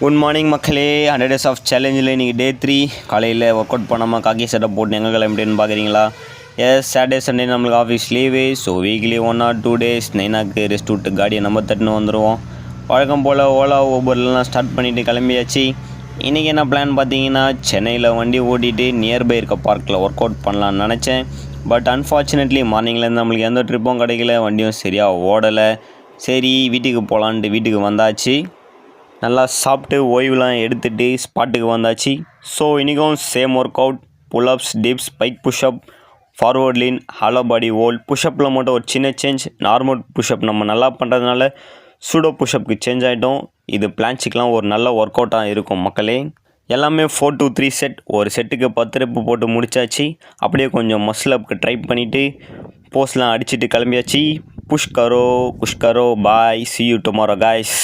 Good morning மக்களே. 100 days of சேலஞ்சில் இன்றைக்கி டே 3. காலையில் ஒர்க் அவுட் பண்ணாமல் காக்கி செட்டப் போட்டு எங்கே கிளம்பிட்டேன்னு பார்க்குறீங்களா? சாட்டர்டே சண்டே நம்மளுக்கு office leave. So weekly 1 or 2 days நைனாக்கு ரெஸ்ட் விட்டு காடியை நம்ம தட்டுன்னு வந்துடுவோம். வழக்கம் போல் ஓலா ஊபர்லாம் ஸ்டார்ட் பண்ணிவிட்டு கிளம்பியாச்சு. இன்றைக்கி என்ன பிளான் பார்த்தீங்கன்னா, சென்னையில் வண்டி ஓட்டிகிட்டு நியர்பை இருக்க பார்க்கில் ஒர்க் அவுட் பண்ணலான்னு நினச்சேன். பட் அன்ஃபார்ச்சுனேட்லி மார்னிங்லேருந்து நம்மளுக்கு எந்த ட்ரிப்பும் கிடைக்கல, வண்டியும் சரியாக ஓடலை. சரி வீட்டுக்கு போகலான்ட்டு வீட்டுக்கு வந்தாச்சு. நல்லா சாப்பிட்டு ஓய்வுலாம் எடுத்துகிட்டு ஸ்பாட்டுக்கு வந்தாச்சு. ஸோ இன்றைக்கும் same work out, pull ups, dips, bike push up, forward lean, hollow body hold. புஷ்அப்பில் மட்டும் ஒரு சின்ன சேஞ்ச். நார்மல் புஷ்அப் நம்ம நல்லா பண்ணுறதுனால சூடோ புஷ்அப்புக்கு சேஞ்ச் ஆகிட்டோம். இது பிளான்ச்சிக்கெலாம் ஒரு நல்ல ஒர்க் அவுட்டாக இருக்கும் மக்களே. எல்லாமே 4 to 3 செட். ஒரு செட்டுக்கு 10 ரெப்பு போட்டு முடிச்சாச்சு. அப்படியே கொஞ்சம் மசில் அப்புக்கு ட்ரை பண்ணிவிட்டு போஸ்ட்லாம் அடிச்சுட்டு கிளம்பியாச்சு. புஷ் கரோ பாய், see you tomorrow guys.